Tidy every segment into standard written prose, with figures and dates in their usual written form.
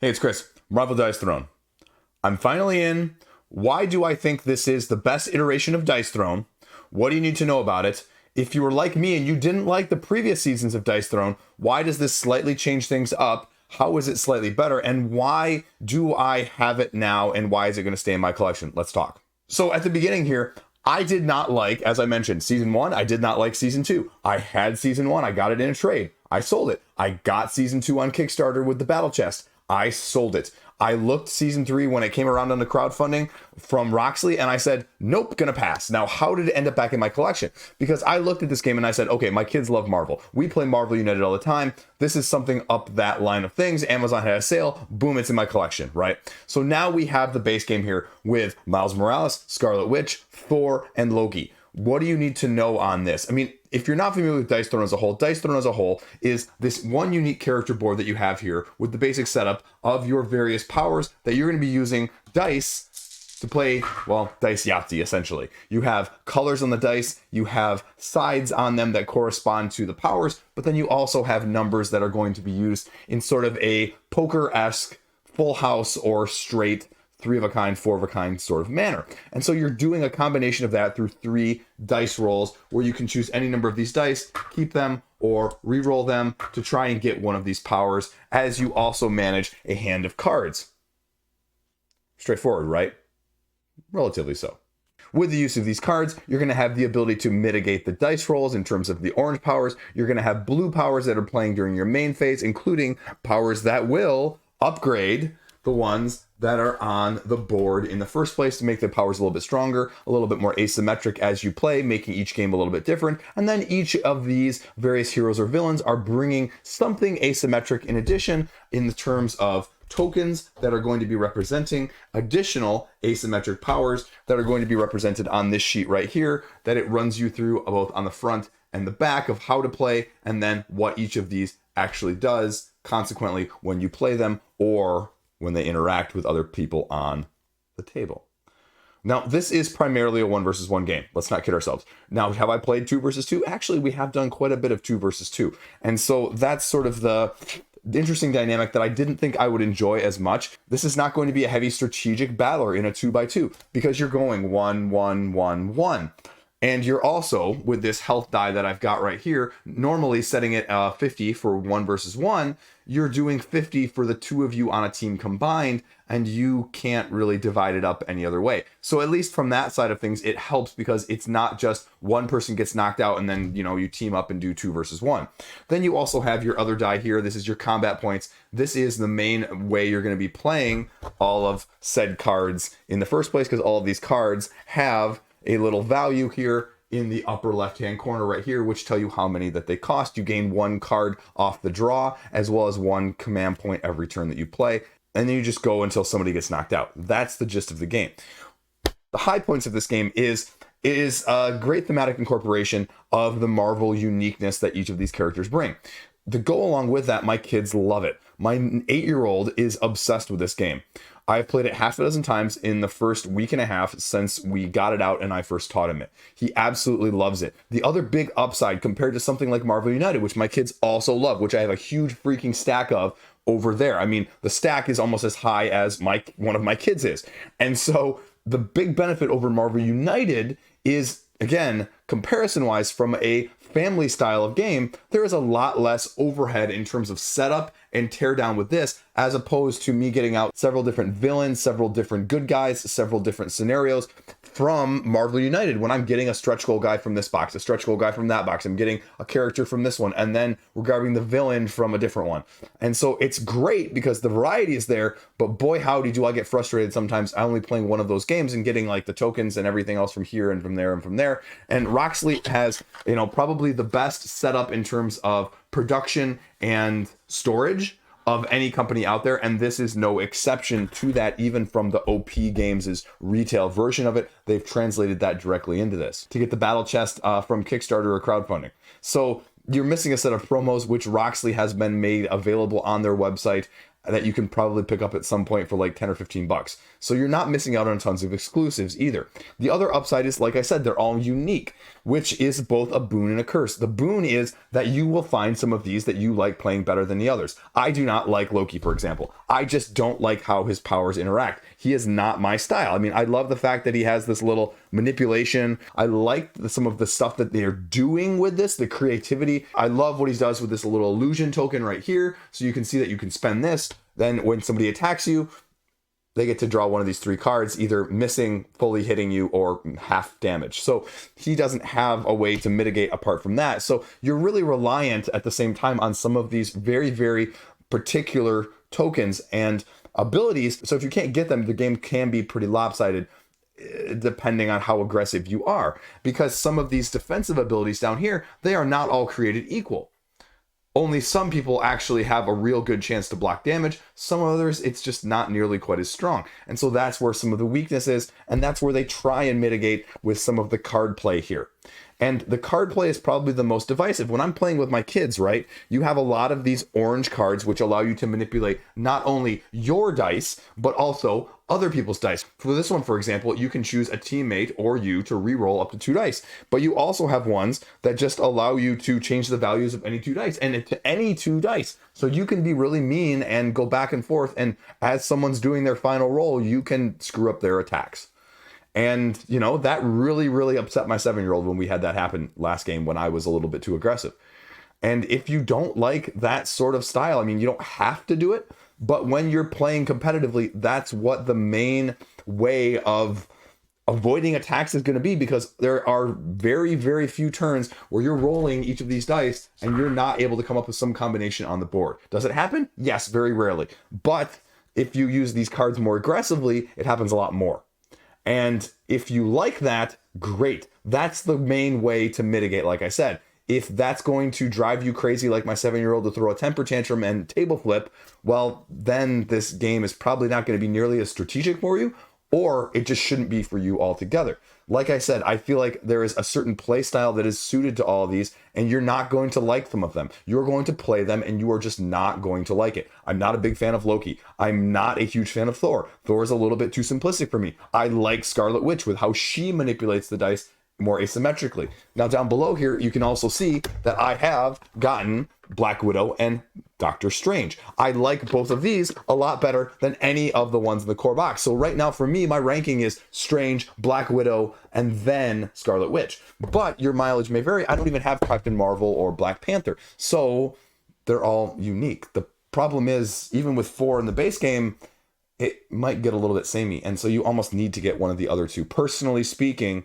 Hey, it's Chris. Marvel Dice Throne. I'm finally in. Why do I think this is the best iteration of Dice Throne? What do you need to know about it? If you were like me and you didn't like the previous seasons of Dice Throne, why does this slightly change things up? How is it slightly better? And why do I have it now? And why is it going to stay in my collection? Let's talk. So at the beginning here, I did not like, as I mentioned, season 1. I did not like season 2. I had season 1. I got it in a trade. I sold it. I got season 2 on Kickstarter with the battle chest. I sold it. I looked season 3 when it came around on the crowdfunding from Roxley, and I said, nope, gonna pass. Now, how did it end up back in my collection? Because I looked at this game and I said, okay, my kids love Marvel. We play Marvel United all the time. This is something up that line of things. Amazon had a sale. Boom, it's in my collection, right? So now we have the base game here with Miles Morales, Scarlet Witch, Thor, and Loki. What do you need to know on this? I mean, if you're not familiar with Dice Throne as a whole is this one unique character board that you have here with the basic setup of your various powers that you're going to be using dice to play, well, Dice Yahtzee, essentially. You have colors on the dice, you have sides on them that correspond to the powers, but then you also have numbers that are going to be used in sort of a poker-esque full house or straight 3 of a kind, 4 of a kind sort of manner. And so you're doing a combination of that through 3 dice rolls where you can choose any number of these dice, keep them, or re-roll them to try and get one of these powers, as you also manage a hand of cards. Straightforward, right? Relatively so. With the use of these cards, you're going to have the ability to mitigate the dice rolls in terms of the orange powers. You're going to have blue powers that are playing during your main phase, including powers that will upgrade the ones that are on the board in the first place to make the powers a little bit stronger, a little bit more asymmetric as you play, making each game a little bit different. And then each of these various heroes or villains are bringing something asymmetric in addition in the terms of tokens that are going to be representing additional asymmetric powers that are going to be represented on this sheet right here, that it runs you through both on the front and the back of how to play, and then what each of these actually does, consequently, when you play them or when they interact with other people on the table. Now, this is primarily a 1 versus 1 game. Let's not kid ourselves. Now, have I played 2 versus 2? Actually, we have done quite a bit of 2 versus 2. And so that's sort of the interesting dynamic that I didn't think I would enjoy as much. This is not going to be a heavy strategic battler in a 2x2 because you're going 1, 1, 1, 1. And you're also, with this health die that I've got right here, normally setting it 50 for 1 versus 1, you're doing 50 for the 2 of you on a team combined, and you can't really divide it up any other way. So at least from that side of things, it helps because it's not just one person gets knocked out and then, you team up and do 2 versus 1. Then you also have your other die here. This is your combat points. This is the main way you're going to be playing all of said cards in the first place, because all of these cards have a little value here in the upper left hand corner right here, which tell you how many that they cost. You gain 1 card off the draw, as well as 1 command point every turn that you play, and then you just go until somebody gets knocked out. That's the gist of the game. The high points of this game is a great thematic incorporation of the Marvel uniqueness that each of these characters bring. To go along with that, my kids love it. My 8-year-old is obsessed with this game. I've played it half a dozen times in the first week and a half since we got it out and I first taught him it. He absolutely loves it. The other big upside compared to something like Marvel United, which my kids also love, which I have a huge freaking stack of over there. I mean, the stack is almost as high as one of my kids is. And so the big benefit over Marvel United is, again, comparison-wise, from a family style of game, there is a lot less overhead in terms of setup and teardown with this, as opposed to me getting out several different villains, several different good guys, several different scenarios from Marvel United. When I'm getting a stretch goal guy from this box, a stretch goal guy from that box, I'm getting a character from this one, and then we're grabbing the villain from a different one. And so it's great because the variety is there, but boy howdy do I get frustrated sometimes only playing one of those games and getting like the tokens and everything else from here and from there and from there. And Roxley has, probably the best setup in terms of production and storage of any company out there, and this is no exception to that. Even from the OP Games' retail version of it, they've translated that directly into this to get the battle chest from Kickstarter or crowdfunding. So you're missing a set of promos, which Roxley has been made available on their website that you can probably pick up at some point for like 10 or 15 bucks. So you're not missing out on tons of exclusives either. The other upside is, like I said, they're all unique, which is both a boon and a curse. The boon is that you will find some of these that you like playing better than the others. I do not like Loki, for example. I just don't like how his powers interact. He is not my style. I mean, I love the fact that he has this little manipulation. I like some of the stuff that they're doing with this, the creativity. I love what he does with this little illusion token right here. So you can see that you can spend this. Then when somebody attacks you, they get to draw one of these 3 cards, either missing, fully hitting you, or half damage. So he doesn't have a way to mitigate apart from that. So you're really reliant at the same time on some of these very, very particular tokens and abilities. So if you can't get them, the game can be pretty lopsided depending on how aggressive you are. Because some of these defensive abilities down here, they are not all created equal. Only some people actually have a real good chance to block damage. Some others, it's just not nearly quite as strong. And so that's where some of the weakness is, and that's where they try and mitigate with some of the card play here. And the card play is probably the most divisive. When I'm playing with my kids, right, you have a lot of these orange cards which allow you to manipulate not only your dice, but also other people's dice. For this one, for example, you can choose a teammate or you to re-roll up to 2 dice. But you also have ones that just allow you to change the values of any 2 dice and to any 2 dice. So you can be really mean and go back and forth. And as someone's doing their final roll, you can screw up their attacks. And, you know, that really, really upset my 7-year-old when we had that happen last game when I was a little bit too aggressive. And if you don't like that sort of style, I mean, you don't have to do it, but when you're playing competitively, that's what the main way of avoiding attacks is going to be, because there are very, very few turns where you're rolling each of these dice and you're not able to come up with some combination on the board. Does it happen? Yes, very rarely. But if you use these cards more aggressively, it happens a lot more. And if you like that, great. That's the main way to mitigate, like I said. If that's going to drive you crazy like my 7-year-old to throw a temper tantrum and table flip, well, then this game is probably not going to be nearly as strategic for you, or it just shouldn't be for you altogether. Like I said, I feel like there is a certain play style that is suited to all of these, and you're not going to like some of them. You're going to play them, and you are just not going to like it. I'm not a big fan of Loki. I'm not a huge fan of Thor. Thor is a little bit too simplistic for me. I like Scarlet Witch with how she manipulates the dice more asymmetrically. Now down below here, you can also see that I have gotten Black Widow and Doctor Strange. I like both of these a lot better than any of the ones in the core box. So right now for me, my ranking is Strange, Black Widow, and then Scarlet Witch. But your mileage may vary. I don't even have Captain Marvel or Black Panther. So they're all unique. The problem is, even with 4 in the base game, it might get a little bit samey. And so you almost need to get one of the other two, personally speaking,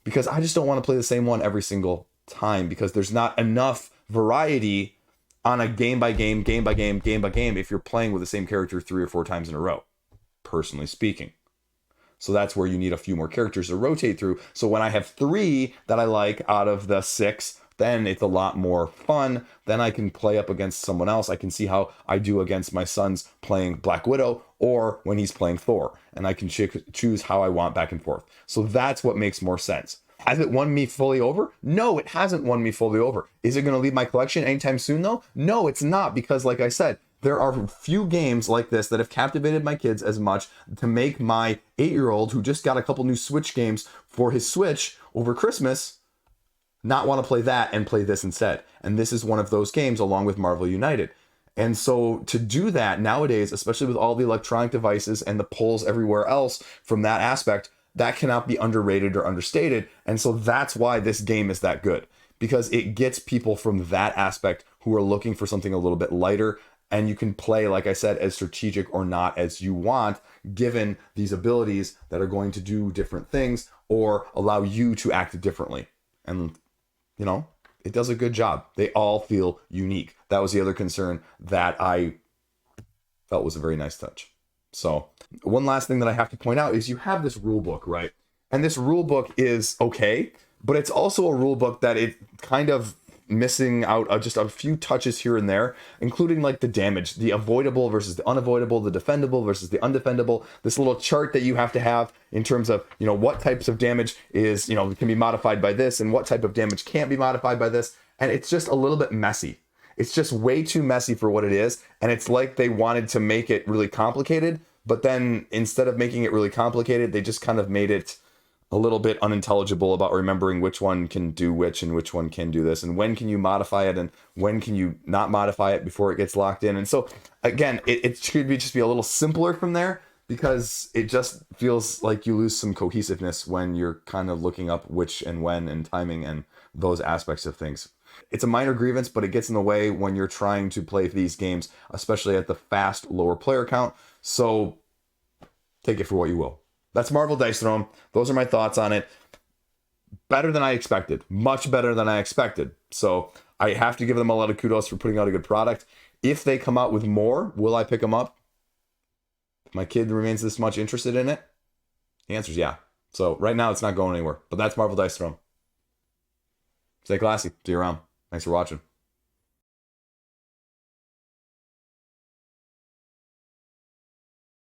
because I just don't want to play the same one every single time, because there's not enough variety on a game by game if you're playing with the same character 3 or 4 times in a row, personally speaking. So that's where you need a few more characters to rotate through. So when I have 3 that I like out of the 6, then it's a lot more fun. Then I can play up against someone else. I can see how I do against my son's playing Black Widow or when he's playing Thor. And I can choose how I want back and forth. So that's what makes more sense. Has it won me fully over? No, it hasn't won me fully over. Is it going to leave my collection anytime soon though? No, it's not, because like I said, there are few games like this that have captivated my kids as much to make my 8-year-old, who just got a couple new Switch games for his Switch over Christmas, not want to play that and play this instead. And this is one of those games along with Marvel United. And so to do that nowadays, especially with all the electronic devices and the pulls everywhere else from that aspect, that cannot be underrated or understated. And so that's why this game is that good, because it gets people from that aspect who are looking for something a little bit lighter. And you can play, like I said, as strategic or not as you want, given these abilities that are going to do different things or allow you to act differently. And, you know, it does a good job. They all feel unique. That was the other concern that I felt was a very nice touch. So one last thing that I have to point out is you have this rule book, right? And this rule book is okay, but it's also a rule book that it kind of missing out just a few touches here and there, including like the damage, the avoidable versus the unavoidable, the defendable versus the undefendable, this little chart that you have to have in terms of, you know, what types of damage is, you know, can be modified by this and what type of damage can't be modified by this. And it's just a little bit messy. It's just way too messy for what it is. And it's like they wanted to make it really complicated, but then instead of making it really complicated, they just kind of made it a little bit unintelligible about remembering which one can do which and which one can do this and when can you modify it and when can you not modify it before it gets locked in. And so again, it should be just be a little simpler from there, because it just feels like you lose some cohesiveness when you're kind of looking up which and when and timing and those aspects of things. It's a minor grievance, but it gets in the way when you're trying to play these games, especially at the fast lower player count. So take it for what you will. That's Marvel Dice Throne. Those are my thoughts on it. Better than I expected. Much better than I expected. So I have to give them a lot of kudos for putting out a good product. If they come out with more, will I pick them up? If my kid remains this much interested in it, the answer is yeah. So right now it's not going anywhere. But that's Marvel Dice Throne. Stay classy. See you around. Thanks for watching.